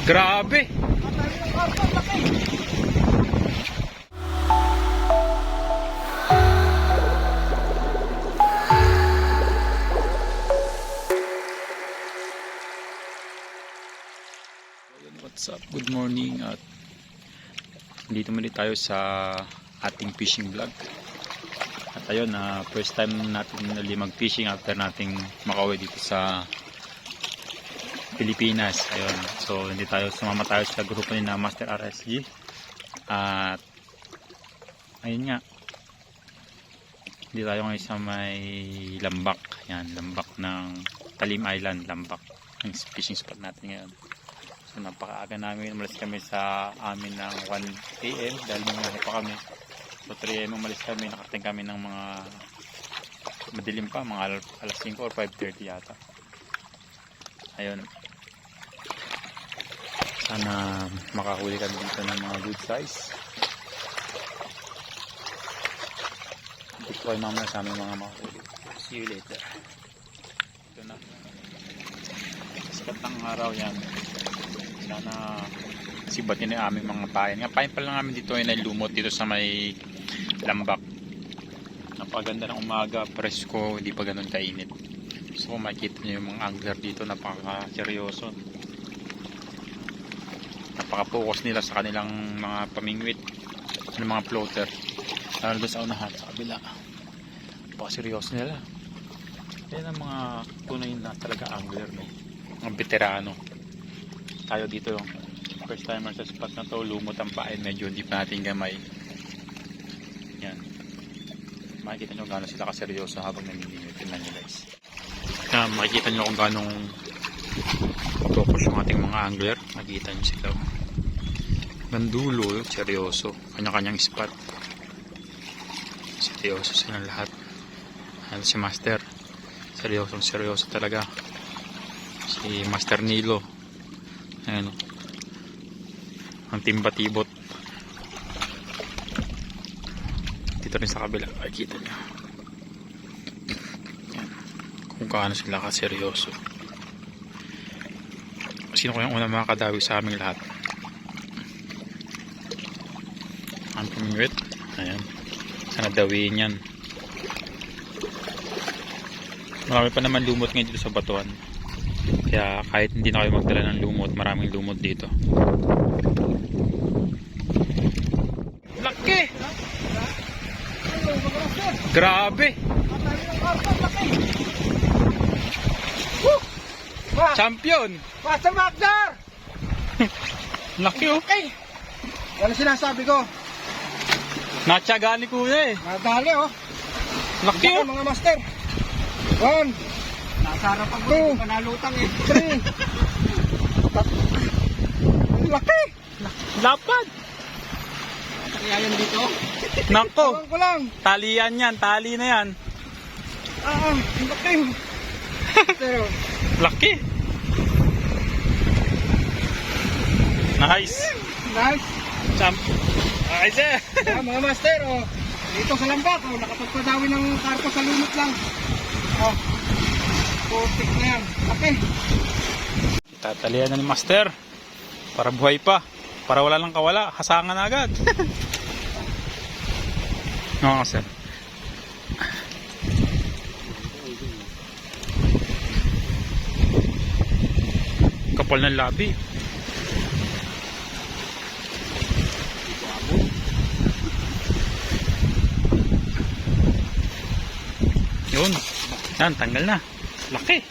Grabe. What's up? Good morning at dito muli tayo sa ating fishing vlog. At ayun, first time natin ulit mag-fishing after nating makauwi dito sa Pilipinas. Ayun, so sumama tayo sa grupo ni na Master RSG. At ayun nga, hindi tayo ngayon sa may Lambak. Yan, Lambak ng Talim Island, Lambak ang fishing spot natin ngayon. So napakaaga namin, umalis kami sa amin ng 1 AM dahil mga pa kami. So 3 AM umalis kami, nakarating kami ng mga madilim pa, mga alas 5 or 5:30 yata. Ayun, sana makahuli kami dito ng mga good size. Dito kayo mamaya sa aming mga makahuli. See you later. Ito na, sikat ng araw yan. Sana sibatin na aming mga payan. Nga payan pa lang namin dito ay lumot dito sa may Lambak. Napaganda ng umaga, presko, hindi pa ganun kainit. So kung makikita nyo yung mga angler dito, napaka-seryoso. Napaka-focus nila sa kanilang mga pamingwit, sa mga floater. Lalo doon sa unahan, sa kabila. Napaka-seryoso nila. Yan ang mga tunay na talaga angler, no? Mga veterano. Tayo dito yung first timer sa spot na to, lumot ang pain, medyo hindi pa natin gamay. Yan, makikita nyo gano'n sila kaseryoso habang namimingwit. Tingnan nyo guys, makikita nyo kung gano'ng focus yung ating mga angler. Makikita nyo sila gandulo, seryoso, kanya-kanyang spot, seryoso silang lahat. Si Master, seryoso talaga. Si Master Nilo, ayan, ang timbatibot. Dito rin sa kabila, makikita nyo kung kaano sila kaseryoso. Sino ko yung unang makakadawi sa aming lahat? Ang pumingwit, ayan, sana dawiin yan. Marami pa naman lumot ngayon dito sa batuan, kaya kahit hindi na kayo magdala ng lumot, maraming lumot dito. Laki! Grabe! Champion! Master Magdar! Laki oh! Okay! Yan ang sinasabi ko. Natsaga ni kuya eh. Nadali oh. Laki oh! Mga master. 1, Nasarap ako, Two. hindi pa nalutang eh. 3. Laki! Lapad! Kaya yan dito. Nako! Tawang ko lang. Talian yan, tali na yan. Laki. Pero, Laki! Nice! nice. Champ! Nice eh! Yan, mga master oh. Dito sa Lambak oh, nakapagpadawi ng karpo sa lumot lang. Oh. Putik na yan. Laki. Tatalian na ni Master para buhay pa, para wala lang kawala, hasangan na agad. No, sir. Kapal ng labi. Yun. Yan, tanggal na. Laki.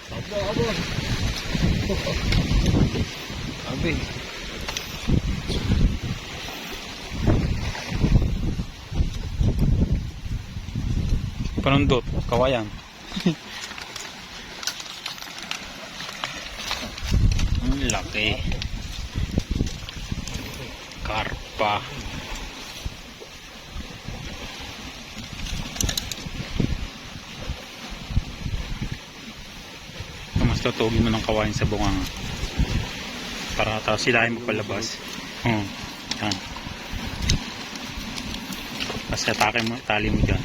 Sabi. Panundot, kawayan. Ang laki. Karpa. Mas tutugin mo ng kawain sa bunganga para tapos sila ay magpalabas. Yan. Kasi atake mo, tali mo dyan.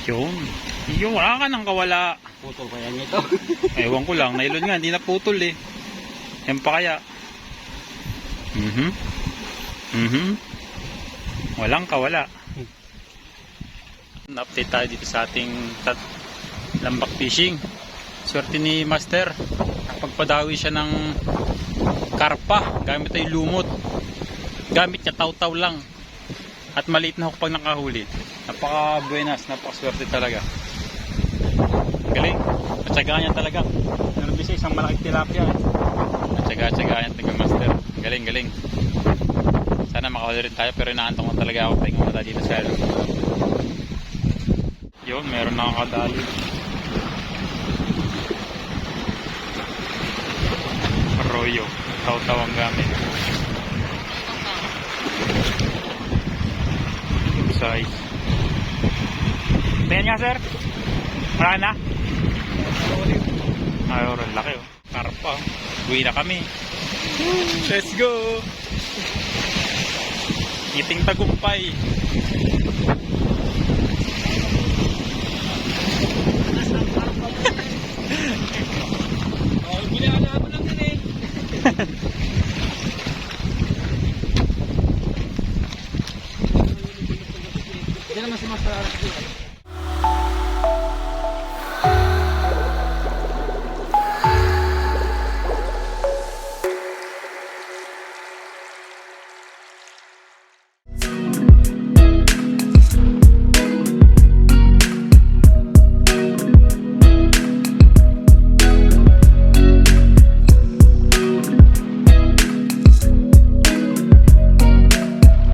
Yun. Yung wala ka nang kawala. Putol kaya nito. Ewan ko lang. Nailon nga. Hindi na putol eh. Yan pa kaya. Walang kawala. Update tayo dito sa ating lambak fishing. Swerte ni Master. Pagpadawi siya ng karpa. Gamit ay lumot. Gamit niya taw-taw lang. At maliit na hook pag nakahuli. Napaka buenas. Napaka swerte talaga. Galing. Atsagaan niya talaga. Meron bisa isang malaking tilapia. Atsagaan niya talaga Master. Galing. Sana makahuli rin tayo. Pero inaantong ko talaga ako. Tingnan mo tayo dito sa ano. Yun, meron nakakadali. Arroyo. Taw-taw ang gamit. Good size. Tingnan nga sir. Marami na? Ay, oran laki oh. Karpa. Uwi na kami. Let's go! Iting tagumpay. Oh, ginagawa mo lang din eh. Hindi naman si Master Arap.